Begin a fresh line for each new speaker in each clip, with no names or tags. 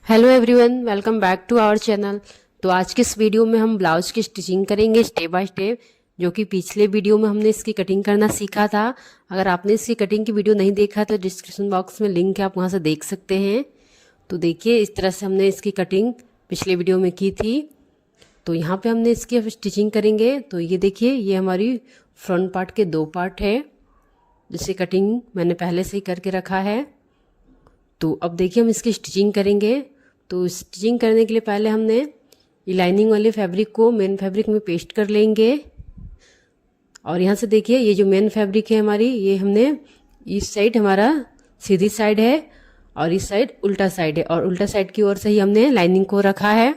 Hello everyone, welcome back to our channel. तो आज के इस वीडियो में हम ब्लाउज की स्टिचिंग करेंगे स्टेप बाय स्टेप, जो कि पिछले वीडियो में हमने इसकी कटिंग करना सीखा था। अगर आपने इसकी कटिंग की वीडियो नहीं देखा तो डिस्क्रिप्शन बॉक्स में लिंक है, आप वहां से देख सकते हैं। तो देखिए, इस तरह से हमने इसकी कटिंग पिछले वीडियो में की थी। तो यहाँ पे हमने इसकी अब स्टिचिंग करेंगे। तो ये देखिए, ये हमारी फ्रंट पार्ट के दो पार्ट है, जिससे कटिंग मैंने पहले से ही करके रखा है। तो अब देखिए, हम इसकी स्टिचिंग करेंगे। तो स्टिचिंग करने के लिए पहले हमने ये लाइनिंग वाले फैब्रिक को मेन फैब्रिक में पेस्ट कर लेंगे। और यहाँ से देखिए, ये जो मेन फैब्रिक है हमारी, ये हमने इस साइड हमारा सीधी साइड है और इस साइड उल्टा साइड है, और उल्टा साइड की ओर से ही हमने लाइनिंग को रखा है।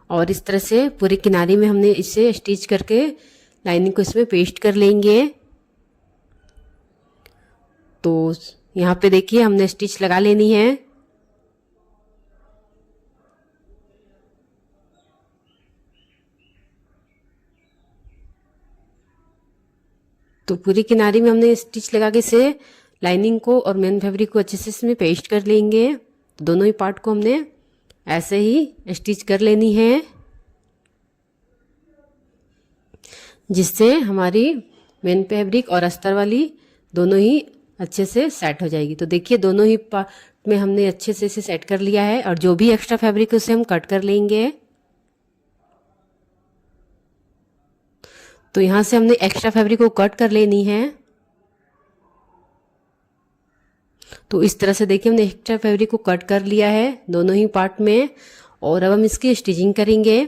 और इस तरह से पूरे किनारे में हमने इसे स्टिच करके लाइनिंग को इसमें पेस्ट कर लेंगे। तो यहाँ पे देखिए, हमने स्टिच लगा लेनी है। तो पूरी किनारे में हमने स्टिच लगा के इसे लाइनिंग को और मेन फैब्रिक को अच्छे से इसमें पेस्ट कर लेंगे। तो दोनों ही पार्ट को हमने ऐसे ही स्टिच कर लेनी है, जिससे हमारी मेन फैब्रिक और अस्तर वाली दोनों ही अच्छे से सेट हो जाएगी। तो देखिए, दोनों ही पार्ट में हमने अच्छे से इसे सेट कर लिया है, और जो भी एक्स्ट्रा फैब्रिक है उसे हम कट कर लेंगे। तो यहाँ से हमने एक्स्ट्रा फैब्रिक को कट कर लेनी है। तो इस तरह से देखिए, हमने एक्स्ट्रा फैब्रिक को कट कर लिया है दोनों ही पार्ट में। और अब हम इसकी स्टिचिंग करेंगे।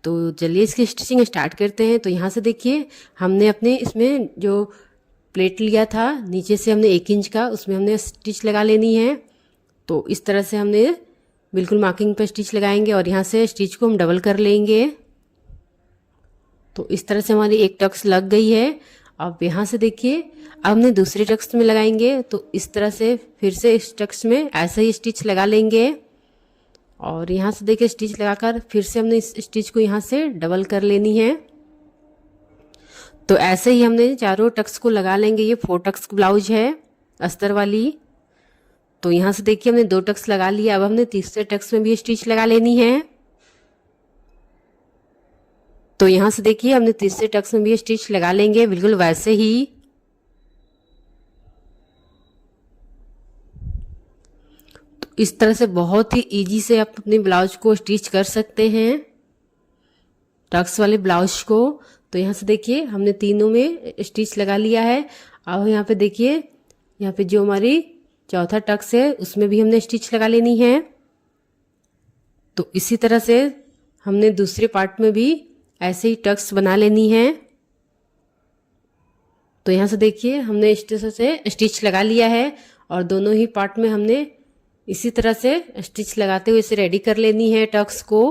तो चलिए इसकी स्टिचिंग स्टार्ट करते हैं। तो यहाँ से देखिए, हमने अपने इसमें जो प्लेट लिया था नीचे से हमने 1 इंच का, उसमें हमने स्टिच लगा लेनी है। तो इस तरह से हमने बिल्कुल मार्किंग पर स्टिच लगाएंगे, और यहाँ से स्टिच को हम डबल कर लेंगे। तो इस तरह से हमारी एक टक्स लग गई है। अब यहाँ से देखिए, अब हमने दूसरे टक्स में लगाएंगे। तो इस तरह से फिर से इस टक्स में ऐसे ही स्टिच लगा लेंगे, और यहाँ से देखिए स्टिच लगाकर फिर से हमने इस स्टिच को यहाँ से डबल कर लेनी है। तो ऐसे ही हमने चारों टक्स को लगा लेंगे। ये 4 टक्स ब्लाउज है अस्तर वाली। तो यहाँ से देखिए, हमने 2 टक्स लगा लिया। अब हमने तीसरे टक्स में भी स्टिच लगा लेनी है। तो यहाँ से देखिए, हमने तीसरे टक्स में भी स्टिच लगा लेंगे, बिल्कुल वैसे ही। तो इस तरह से बहुत ही इजी से आप अपने ब्लाउज को स्टिच कर सकते हैं, टक्स वाले ब्लाउज को। तो यहाँ से देखिए, हमने तीनों में स्टिच लगा लिया है। अब यहाँ पे देखिए, यहाँ पे जो हमारी चौथा टक्स है उसमें भी हमने स्टिच लगा लेनी है। तो इसी तरह से हमने दूसरे पार्ट में भी ऐसे ही टक्स बना लेनी है। तो यहाँ से देखिए, हमने इस तरह से स्टिच लगा लिया है, और दोनों ही पार्ट में हमने इसी तरह से स्टिच लगाते हुए इसे रेडी कर लेनी है टक्स को।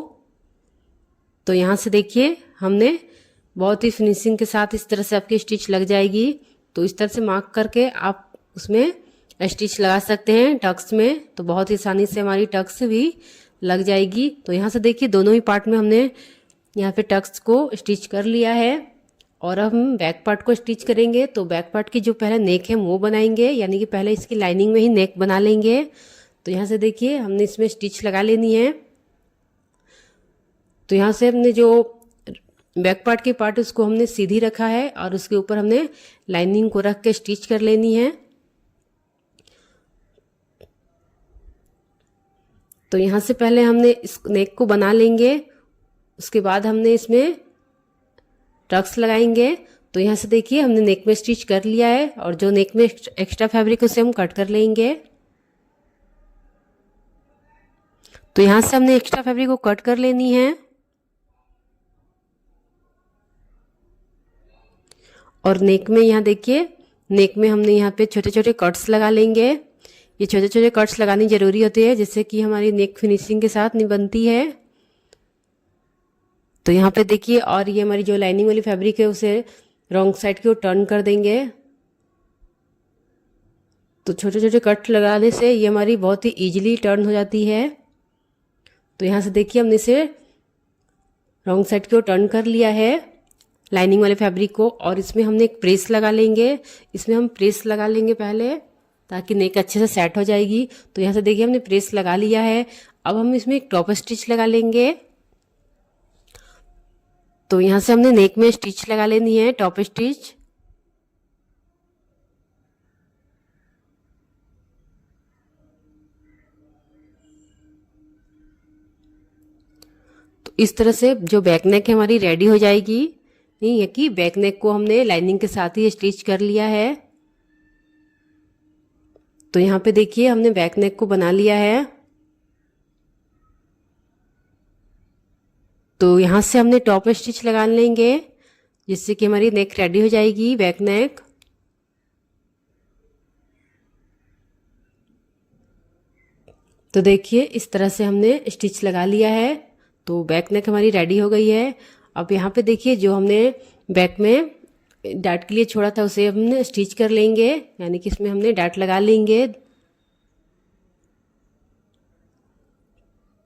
तो यहाँ से देखिए, हमने बहुत ही फिनिशिंग के साथ इस तरह से आपकी स्टिच लग जाएगी। तो इस तरह से मार्क करके आप उसमें स्टिच लगा सकते हैं टक्स में। तो बहुत ही आसानी से हमारी टक्स भी लग जाएगी। तो यहाँ से देखिए, दोनों ही पार्ट में हमने यहाँ पे टक्स को स्टिच कर लिया है, और अब हम बैक पार्ट को स्टिच करेंगे। तो बैक पार्ट की जो पहले नेक है वो बनाएंगे, यानी कि पहले इसकी लाइनिंग में ही नेक बना लेंगे। तो यहाँ से देखिए, हमने इसमें स्टिच लगा लेनी है। तो यहाँ से हमने जो बैक पार्ट की पार्ट उसको हमने सीधी रखा है, और उसके ऊपर हमने लाइनिंग को रख के स्टिच कर लेनी है। तो यहाँ से पहले हमने इस नेक को बना लेंगे, उसके बाद हमने इसमें टक्स लगाएंगे। तो यहाँ से देखिए, हमने नेक में स्टिच कर लिया है, और जो नेक में एक्स्ट्रा फैब्रिक उसे हम कट कर लेंगे। तो यहाँ से हमने एक्स्ट्रा फैब्रिक को कट कर लेनी है, और नेक में यहाँ देखिए, नेक में हमने यहाँ पे छोटे छोटे कट्स लगा लेंगे। ये छोटे छोटे कट्स लगानी जरूरी होती है, जिससे कि हमारी नेक फिनिशिंग के साथ नहीं बनती है। तो यहाँ पे देखिए, और ये हमारी जो लाइनिंग वाली फैब्रिक है उसे रॉन्ग साइड की ओर टर्न कर देंगे। तो छोटे छोटे कट लगाने से ये हमारी बहुत ही इजीली टर्न हो जाती है। तो यहाँ से देखिए, हमने इसे रॉन्ग साइड की ओर टर्न कर लिया है लाइनिंग वाले फैब्रिक को, और इसमें हमने एक प्रेस लगा लेंगे। इसमें हम प्रेस लगा लेंगे पहले, ताकि नेक अच्छे से सेट हो जाएगी। तो यहाँ से देखिए हमने प्रेस लगा लिया है। अब हम इसमें एक टॉप स्टिच लगा लेंगे। तो यहाँ से हमने नेक में स्टिच लगा लेनी है, टॉप स्टिच। तो इस तरह से जो बैक नेक है हमारी रेडी हो जाएगी। नहीं है कि बैक नेक को हमने लाइनिंग के साथ ही स्टिच कर लिया है। तो यहाँ पे देखिए हमने बैक नेक को बना लिया है। तो यहाँ से हमने टॉप स्टिच लगा लेंगे जिससे कि हमारी नेक रेडी हो जाएगी, बैक नेक। तो देखिए इस तरह से हमने स्टिच लगा लिया है। तो बैक नेक हमारी रेडी हो गई है। अब यहाँ पे देखिए जो हमने बैक में डाट के लिए छोड़ा था उसे हमने स्टिच कर लेंगे, यानी कि इसमें हमने डाट लगा लेंगे।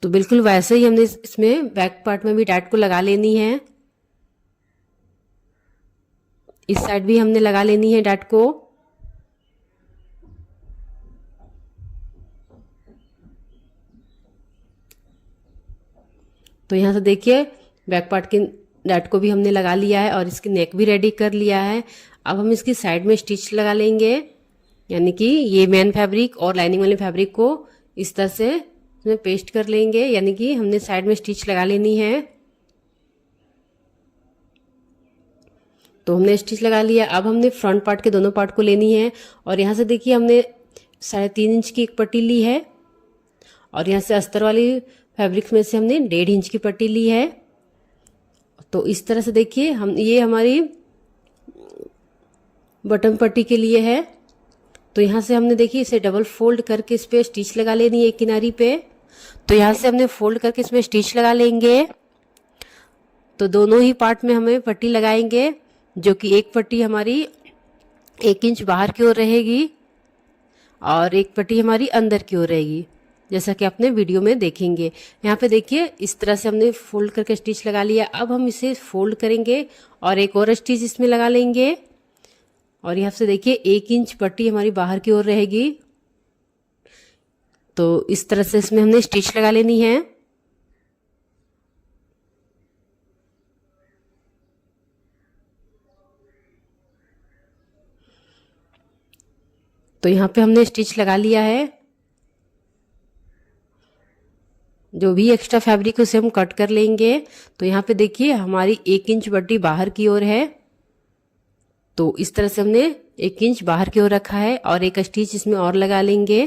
तो बिल्कुल वैसे ही हमने इसमें बैक पार्ट में भी डाट को लगा लेनी है। इस साइड भी हमने लगा लेनी है डाट को। तो यहाँ से देखिए बैक पार्ट के डाट को भी हमने लगा लिया है और इसकी नेक भी रेडी कर लिया है। अब हम इसकी साइड में स्टिच लगा लेंगे, यानी कि ये मेन फैब्रिक और लाइनिंग वाले फैब्रिक को इस तरह से इसमें पेस्ट कर लेंगे, यानी कि हमने साइड में स्टिच लगा लेनी है। तो हमने स्टिच लगा लिया। अब हमने फ्रंट पार्ट के दोनों पार्ट को लेनी है और यहाँ से देखिए हमने 3.5 इंच की एक पट्टी ली है और यहाँ से अस्तर वाली फैब्रिक में से हमने 1.5 इंच की पट्टी ली है। तो इस तरह से देखिए हम ये हमारी बटन पट्टी के लिए है। तो यहाँ से हमने देखिए इसे डबल फोल्ड करके इस पे स्टिच लगा लेनी है एक किनारी पे। तो यहाँ से हमने फोल्ड करके इसमें स्टिच लगा लेंगे। तो दोनों ही पार्ट में हमें पट्टी लगाएंगे, जो कि एक पट्टी हमारी 1 इंच बाहर की ओर रहेगी और एक पट्टी हमारी अंदर की ओर रहेगी, जैसा कि आपने वीडियो में देखेंगे। यहाँ पे देखिए इस तरह से हमने फोल्ड करके स्टिच लगा लिया। अब हम इसे फोल्ड करेंगे और एक और स्टिच इसमें लगा लेंगे और यहाँ से देखिए 1 इंच पट्टी हमारी बाहर की ओर रहेगी। तो इस तरह से इसमें हमने स्टिच लगा लेनी है। तो यहाँ पे हमने स्टिच लगा लिया है। जो भी एक्स्ट्रा फैब्रिक उसे हम कट कर लेंगे। तो यहाँ पे देखिए हमारी 1 इंच पट्टी बाहर की ओर है। तो इस तरह से हमने 1 इंच बाहर की ओर रखा है और एक स्टिच इसमें और लगा लेंगे।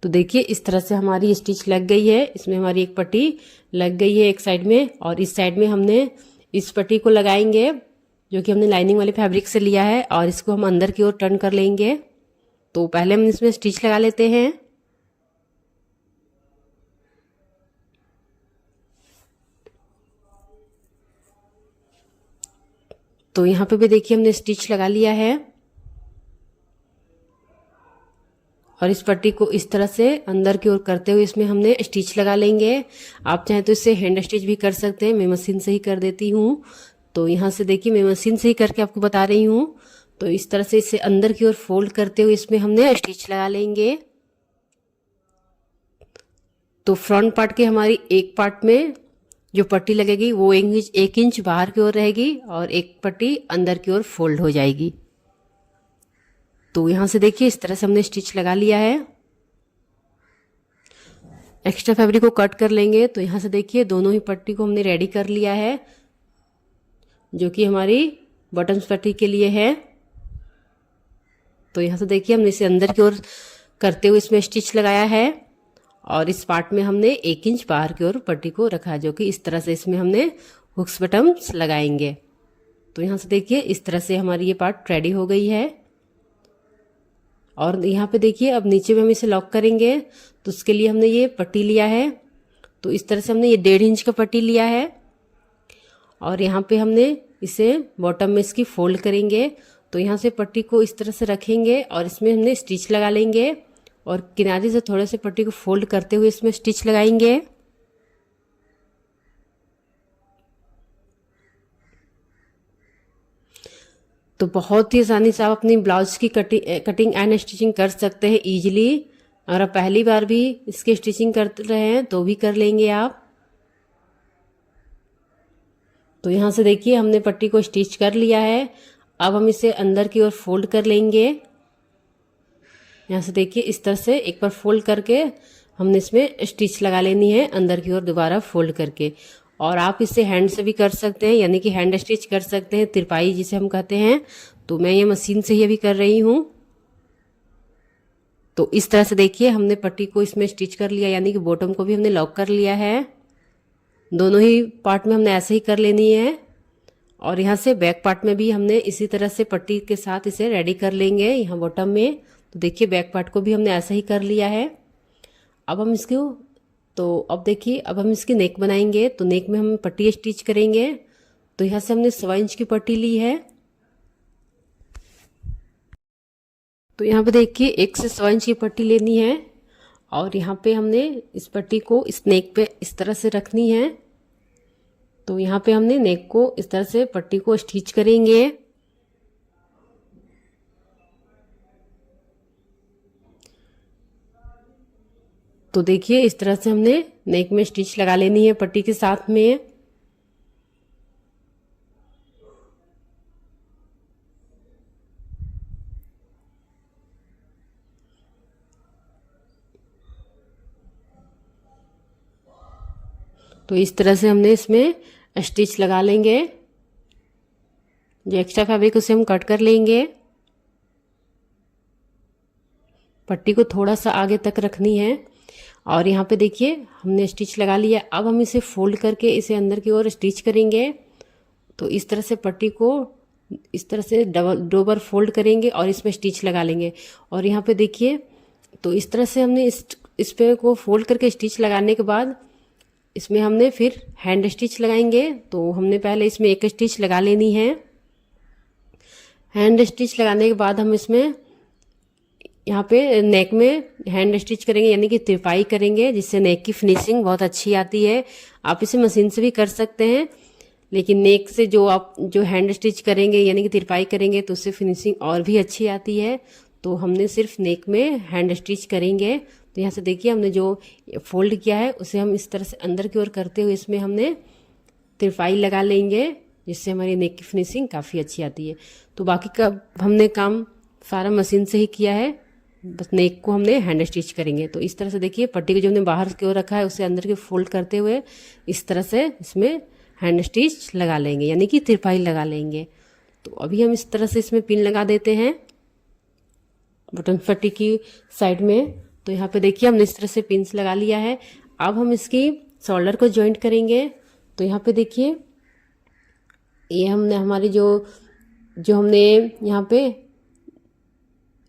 तो देखिए इस तरह से हमारी स्टिच लग गई है। इसमें हमारी एक पट्टी लग गई है एक साइड में और इस साइड में हमने इस पट्टी को लगाएंगे, जो कि हमने लाइनिंग वाले फैब्रिक से लिया है, और इसको हम अंदर की ओर टर्न कर लेंगे। तो पहले हम इसमें स्टिच लगा लेते हैं। तो यहाँ पे भी देखिए हमने स्टिच लगा लिया है और इस पट्टी को इस तरह से अंदर की ओर करते हुए इसमें हमने स्टिच लगा लेंगे। आप चाहें तो इससे हैंड स्टिच भी कर सकते हैं, मैं मशीन से ही कर देती हूँ। तो यहाँ से देखिए मैं मशीन से ही करके आपको बता रही हूँ। तो इस तरह से इसे अंदर की ओर फोल्ड करते हुए इसमें हमने स्टिच लगा लेंगे। तो फ्रंट पार्ट के हमारी एक पार्ट में जो पट्टी लगेगी वो 1 इंच बाहर की ओर रहेगी और एक पट्टी अंदर की ओर फोल्ड हो जाएगी। तो यहाँ से देखिए इस तरह से हमने स्टिच लगा लिया है। एक्स्ट्रा फैब्रिक को कट कर लेंगे। तो यहाँ से देखिए दोनों ही पट्टी को हमने रेडी कर लिया है, जो कि हमारी बटन्स पट्टी के लिए है। तो यहाँ से देखिए हमने इसे अंदर की ओर करते हुए इसमें स्टिच लगाया है और इस पार्ट में हमने 1 इंच बाहर की ओर पट्टी को रखा, जो कि इस तरह से इसमें हमने हुक्स बटन्स लगाएंगे। तो यहाँ से देखिए इस तरह से हमारी ये पार्ट रेडी हो गई है। और यहाँ पे देखिए अब नीचे में हम इसे लॉक करेंगे। तो उसके लिए हमने ये पट्टी लिया है। तो इस तरह से हमने ये 1.5 इंच का पट्टी लिया है और यहाँ पे हमने इसे बॉटम में इसकी फोल्ड करेंगे। तो यहाँ से पट्टी को इस तरह से रखेंगे और इसमें हमने स्टिच लगा लेंगे और किनारे से थोड़े से पट्टी को फोल्ड करते हुए इसमें स्टिच लगाएंगे। तो बहुत ही आसानी से आप अपनी ब्लाउज की कटिंग एंड स्टिचिंग कर सकते हैं इजीली। अगर आप पहली बार भी इसकी स्टिचिंग कर रहे हैं तो भी कर लेंगे आप। तो यहाँ से देखिए हमने पट्टी को स्टिच कर लिया है। अब हम इसे अंदर की ओर फोल्ड कर लेंगे। यहाँ से देखिए इस तरह से एक बार फोल्ड करके हमने इसमें स्टिच लगा लेनी है अंदर की ओर दोबारा फोल्ड करके। और आप इसे हैंड से भी कर सकते हैं, यानी कि हैंड स्टिच कर सकते हैं, तिरपाई जिसे हम कहते हैं। तो मैं ये मशीन से ही अभी कर रही हूँ। तो इस तरह से देखिए हमने पट्टी को इसमें स्टिच कर लिया, यानी कि बॉटम को भी हमने लॉक कर लिया है। दोनों ही पार्ट में हमने ऐसे ही कर लेनी है। और यहाँ से बैक पार्ट में भी हमने इसी तरह से पट्टी के साथ इसे रेडी कर लेंगे यहाँ बॉटम में। तो देखिए बैक पार्ट को भी हमने ऐसा ही कर लिया है। अब हम अब देखिए अब हम इसकी नेक बनाएंगे। तो नेक में हम पट्टी स्टिच करेंगे। तो यहाँ से हमने 1.25 इंच की पट्टी ली है। तो यहाँ पे देखिए 1 से 1.25 इंच की पट्टी लेनी है। और यहाँ पे हमने इस पट्टी को इस नेक पे इस तरह से रखनी है। तो यहाँ पे हमने नेक को इस तरह से पट्टी को स्टिच करेंगे। तो देखिए इस तरह से हमने नेक में स्टिच लगा लेनी है पट्टी के साथ में। तो इस तरह से हमने इसमें स्टिच लगा लेंगे। जो एक्स्ट्रा फैब्रिक उसे हम कट कर लेंगे। पट्टी को थोड़ा सा आगे तक रखनी है। और यहाँ पे देखिए हमने स्टिच लगा लिया। अब हम इसे फोल्ड करके इसे अंदर की ओर स्टिच करेंगे। तो इस तरह से पट्टी को इस तरह से दो बार फोल्ड करेंगे और इसमें स्टिच लगा लेंगे। और यहाँ पे देखिए तो इस तरह से हमने इस पे को फोल्ड करके स्टिच लगाने के बाद इसमें हमने फिर हैंड स्टिच लगाएंगे। तो हमने पहले इसमें एक स्टिच लगा लेनी है। हैंड स्टिच लगाने के बाद हम इसमें यहाँ पे नेक में हैंड स्टिच करेंगे, यानी कि तिरपाई करेंगे, जिससे नेक की फिनिशिंग बहुत अच्छी आती है। आप इसे मशीन से भी कर सकते हैं, लेकिन नेक से जो हैंड स्टिच करेंगे यानी कि तिरपाई करेंगे तो उससे फिनिशिंग और भी अच्छी आती है। तो हमने सिर्फ नेक में हैंड स्टिच करेंगे। तो यहाँ से देखिए हमने जो फोल्ड किया है उसे हम इस तरह से अंदर की ओर करते हुए इसमें हमने तिरपाई लगा लेंगे, जिससे हमारी नेक की फिनिशिंग काफ़ी अच्छी आती है। तो बाकी का हमने काम सारा मशीन से ही किया है, बस नेक को हमने हैंड स्टिच करेंगे। तो इस तरह से देखिए पट्टी को जो हमने बाहर की ओर रखा है उसे अंदर की फोल्ड करते हुए इस तरह से इसमें हैंड स्टिच लगा लेंगे, यानी कि तिरपाई लगा लेंगे। तो अभी हम इस तरह से इसमें पिन लगा देते हैं बटन पट्टी की साइड में। तो यहाँ पे देखिए हमने इस तरह से पिन्स लगा लिया है। अब हम इसकी शोल्डर को जॉइंट करेंगे। तो यहाँ पे देखिए ये हमने हमारी जो हमने यहाँ पे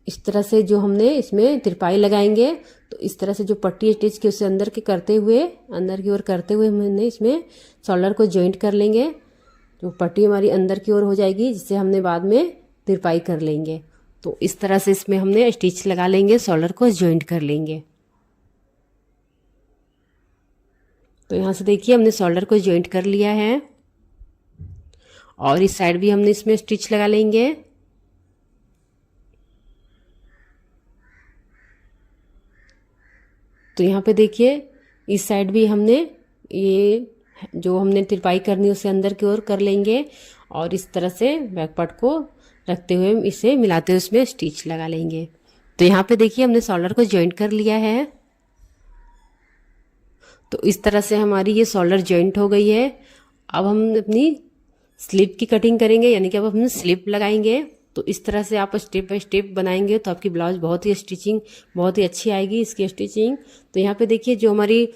इस तरह से जो हमने इसमें तिरपाई लगाएंगे। तो इस तरह से जो पट्टी स्टिच की उसे अंदर की ओर करते हुए हमने इसमें शोल्डर को जॉइंट कर लेंगे। जो पट्टी हमारी अंदर की ओर हो जाएगी, जिससे हमने बाद में तिरपाई कर लेंगे। तो इस तरह से इसमें हमने स्टिच लगा लेंगे, शोल्डर को जॉइंट कर लेंगे। तो यहाँ से देखिए हमने शोल्डर को जॉइंट कर लिया है और इस साइड भी हमने इसमें स्टिच लगा लेंगे। तो यहाँ पे देखिए इस साइड भी हमने ये जो हमने तिरपाई करनी है उसे अंदर की ओर कर लेंगे और इस तरह से बैक पार्ट को रखते हुए इसे मिलाते हुए इसमें स्टिच लगा लेंगे। तो यहाँ पे देखिए हमने शोल्डर को जॉइंट कर लिया है। तो इस तरह से हमारी ये शोल्डर जॉइंट हो गई है। अब हम अपनी स्लीव की कटिंग करेंगे, यानी कि अब हम स्लीव लगाएंगे। तो इस तरह से आप स्टेप बाय स्टेप बनाएंगे तो आपकी ब्लाउज बहुत ही अच्छी आएगी इसकी स्टिचिंग। तो यहाँ पे देखिए जो हमारी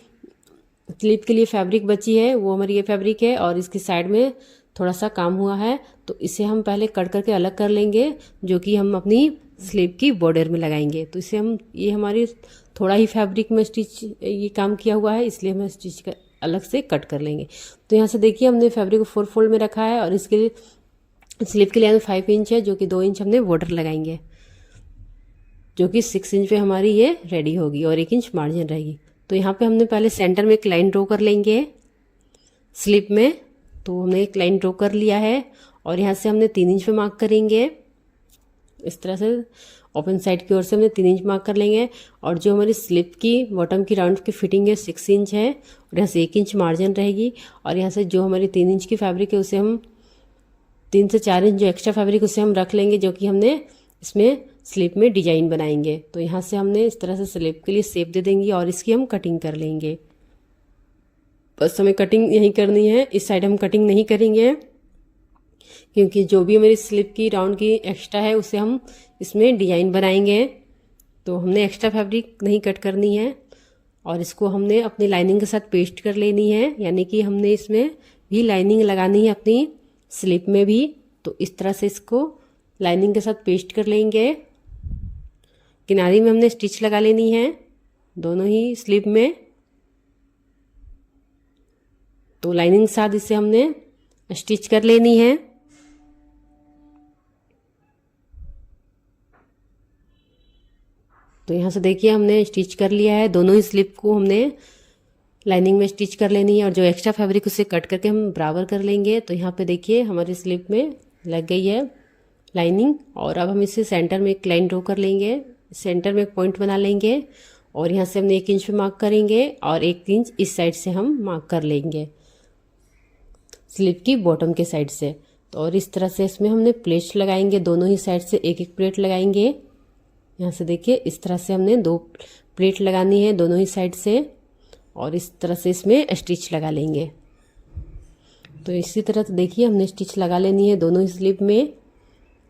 स्लीव के लिए फैब्रिक बची है वो हमारी ये फैब्रिक है और इसकी साइड में थोड़ा सा काम हुआ है। तो इसे हम पहले कट करके अलग कर लेंगे, जो कि हम अपनी स्लीव की बॉर्डर में लगाएंगे। तो इसे हम ये हमारी थोड़ा ही फैब्रिक में ये काम किया हुआ है, इसलिए हम स्टिच अलग से कट कर लेंगे। तो यहाँ से देखिए हमने फैब्रिक को 4 फोल्ड में रखा है और इसके लिए स्लीव के लिए 5 इंच है, जो कि 2 इंच हमने बॉर्डर लगाएंगे, जो कि 6 इंच पे हमारी ये रेडी होगी और 1 इंच मार्जिन रहेगी। तो यहाँ पे हमने पहले सेंटर में एक लाइन ड्रॉ कर लेंगे स्लीव में। तो हमने एक लाइन ड्रॉ कर लिया है और यहाँ से हमने 3 इंच पे मार्क करेंगे। इस तरह से ओपन साइड की ओर से हमने 3 इंच मार्क कर लेंगे। और जो हमारी स्लिप की बॉटम की राउंड की फिटिंग है 6 इंच है, और यहाँ से 1 इंच मार्जिन रहेगी। और यहाँ से जो हमारी 3 इंच की फैब्रिक है उसे हम 3 से 4 इंच जो एक्स्ट्रा फैब्रिक उसे हम रख लेंगे, जो कि हमने इसमें स्लिप में डिजाइन बनाएंगे। तो यहाँ से हमने इस तरह से स्लिप के लिए शेप दे देंगे और इसकी हम कटिंग कर लेंगे। बस हमें कटिंग यही करनी है, इस साइड हम कटिंग नहीं करेंगे, क्योंकि जो भी हमारी स्लिप की राउंड की एक्स्ट्रा है उसे हम इसमें डिजाइन बनाएंगे। तो हमने एक्स्ट्रा फैब्रिक नहीं कट करनी है और इसको हमने अपनी लाइनिंग के साथ पेस्ट कर लेनी है, यानी कि हमने इसमें भी लाइनिंग लगानी है अपनी स्लिप में भी। तो इस तरह से इसको लाइनिंग के साथ पेस्ट कर लेंगे। किनारी में हमने स्टिच लगा लेनी है दोनों ही स्लिप में। तो लाइनिंग के साथ इसे हमने स्टिच कर लेनी है। तो यहाँ से देखिए हमने स्टिच कर लिया है, दोनों ही स्लिप को हमने लाइनिंग में स्टिच कर लेनी है। और जो एक्स्ट्रा फैब्रिक उसे कट करके हम बराबर कर लेंगे। तो यहाँ पे देखिए हमारी स्लिप में लग गई है लाइनिंग। और अब हम इसे सेंटर में एक लाइन ड्रॉ कर लेंगे, सेंटर में एक पॉइंट बना लेंगे और यहाँ से हमने 1 इंच पे मार्क करेंगे और 1 इंच इस साइड से हम मार्क कर लेंगे स्लिप की बॉटम के साइड से। तो और इस तरह से इसमें हमने प्लेट्स लगाएंगे, दोनों ही साइड से एक एक प्लेट लगाएंगे। यहाँ से देखिए इस तरह से हमने 2 प्लेट लगानी है दोनों ही साइड से और इस तरह से इसमें स्टिच लगा लेंगे। तो इसी तरह से देखिए हमने स्टिच लगा लेनी है दोनों ही स्लिप में,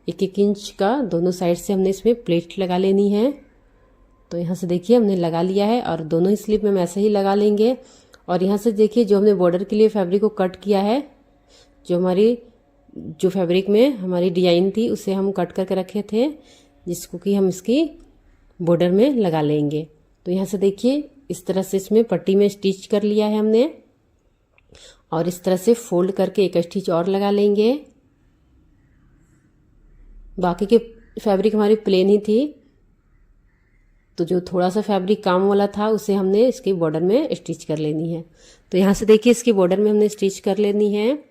1-1 इंच का दोनों साइड से हमने इसमें प्लेट लगा लेनी है। तो यहाँ से देखिए हमने लगा लिया है और दोनों ही स्लिप में हम ऐसे ही लगा लेंगे। और यहाँ से देखिए जो हमने बॉर्डर के लिए फैब्रिक को कट किया है, जो फैब्रिक में हमारी डिजाइन थी उसे हम कट करके रखे थे, जिसको कि हम इसकी बॉर्डर में लगा लेंगे। तो यहाँ से देखिए इस तरह से इसमें पट्टी में स्टिच कर लिया है हमने और इस तरह से फोल्ड करके एक स्टिच और लगा लेंगे। बाकी के फैब्रिक हमारी प्लेन ही थी, तो जो थोड़ा सा फैब्रिक काम वाला था उसे हमने इसकी बॉर्डर में स्टिच कर लेनी है। तो यहाँ से देखिए इसकी बॉर्डर में हमने स्टिच कर लेनी है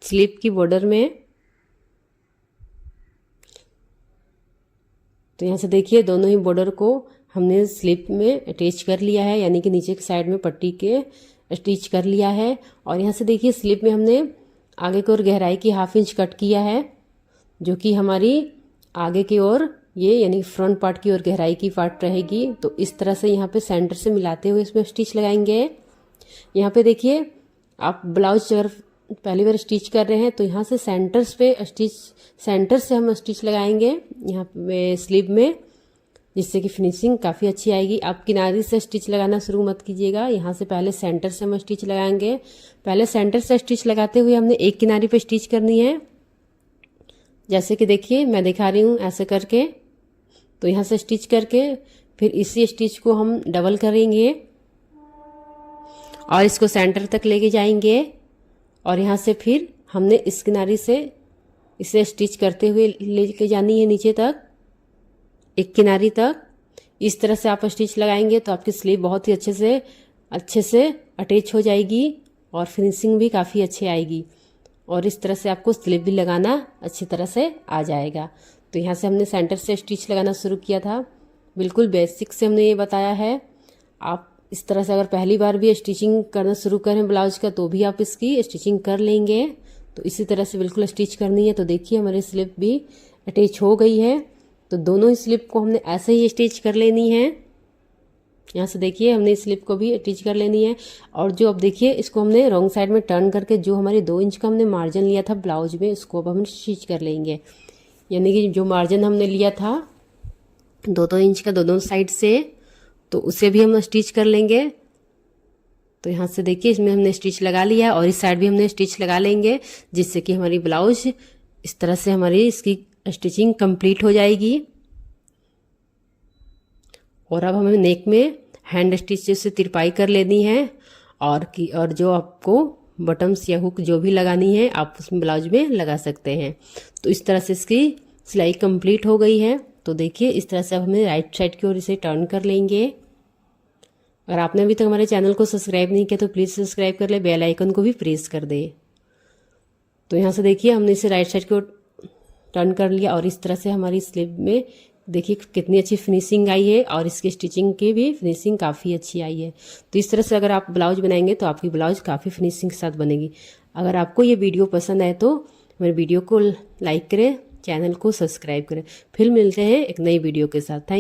स्लिप की बॉर्डर में। तो यहाँ से देखिए दोनों ही बॉर्डर को हमने स्लिप में अटैच कर लिया है, यानी कि नीचे की साइड में पट्टी के स्टिच कर लिया है। और यहाँ से देखिए स्लिप में हमने आगे की ओर गहराई की 1/2 इंच कट किया है, जो कि हमारी आगे की ओर ये यानी फ्रंट पार्ट की ओर गहराई की पार्ट रहेगी। तो इस तरह से यहाँ पे सेंटर से मिलाते हुए इसमें स्टिच लगाएंगे। यहाँ पे देखिए आप ब्लाउज अगर पहली बार स्टिच कर रहे हैं तो यहाँ से सेंटर से हम स्टिच लगाएंगे यहाँ पे स्लीव में, जिससे कि फिनिशिंग काफ़ी अच्छी आएगी। आप किनारे से स्टिच लगाना शुरू मत कीजिएगा, यहाँ से पहले सेंटर से हम स्टिच लगाएंगे। पहले सेंटर से स्टिच लगाते हुए हमने एक किनारे पे स्टिच करनी है, जैसे कि देखिए मैं दिखा रही हूँ ऐसे करके। तो यहाँ से स्टिच करके फिर इसी स्टिच को हम डबल करेंगे और इसको सेंटर तक लेके जाएंगे और यहाँ से फिर हमने इस किनारे से इसे स्टिच करते हुए लेके जानी है नीचे तक, एक किनारी तक। इस तरह से आप स्टिच लगाएंगे तो आपकी स्लीव बहुत ही अच्छे से अटैच हो जाएगी और फिनिशिंग भी काफ़ी अच्छी आएगी। और इस तरह से आपको स्लीव भी लगाना अच्छी तरह से आ जाएगा। तो यहाँ से हमने सेंटर से स्टिच लगाना शुरू किया था, बिल्कुल बेसिक से हमने ये बताया है। आप इस तरह से अगर पहली बार भी स्टिचिंग करना शुरू करें ब्लाउज का तो भी आप इसकी स्टिचिंग कर लेंगे। तो इसी तरह से बिल्कुल स्टिच करनी है। तो देखिए हमारी स्लिप भी अटैच हो गई है। तो दोनों ही स्लिप को हमने ऐसे ही स्टिच कर लेनी है। यहाँ से देखिए हमने इस स्लिप को भी अटैच कर लेनी है। और जो अब देखिए इसको हमने रॉन्ग साइड में टर्न करके जो हमारे 2 इंच का हमने मार्जिन लिया था ब्लाउज में, उसको अब हम स्टिच कर लेंगे। यानी कि जो मार्जिन हमने लिया था 2-2 इंच का दोनों साइड से, तो उसे भी हम स्टिच कर लेंगे। तो यहाँ से देखिए इसमें हमने स्टिच लगा लिया है और इस साइड भी हमने स्टिच लगा लेंगे, जिससे कि हमारी ब्लाउज इस तरह से हमारी इसकी स्टिचिंग कंप्लीट हो जाएगी। और अब हमें नेक में हैंड स्टिच से तिरपाई कर लेनी है और जो आपको बटन्स या हुक जो भी लगानी है आप उसमें ब्लाउज में लगा सकते हैं। तो इस तरह से इसकी सिलाई कंप्लीट हो गई है। तो देखिए इस तरह से अब हमें राइट साइड की ओर इसे टर्न कर लेंगे। अगर आपने अभी तक हमारे चैनल को सब्सक्राइब नहीं किया तो प्लीज़ सब्सक्राइब कर ले, बेल आइकन को भी प्रेस कर दे। तो यहाँ से देखिए हमने इसे राइट साइड को टर्न कर लिया और इस तरह से हमारी स्लीव में देखिए कितनी अच्छी फिनिशिंग आई है और इसकी स्टिचिंग की भी फिनिशिंग काफ़ी अच्छी आई है। तो इस तरह से अगर आप ब्लाउज बनाएंगे तो आपकी ब्लाउज काफ़ी फिनिशिंग के साथ बनेगी। अगर आपको ये वीडियो पसंद आए तो मेरे वीडियो को लाइक करें, चैनल को सब्सक्राइब करें। फिर मिलते हैं एक नई वीडियो के साथ। थैंक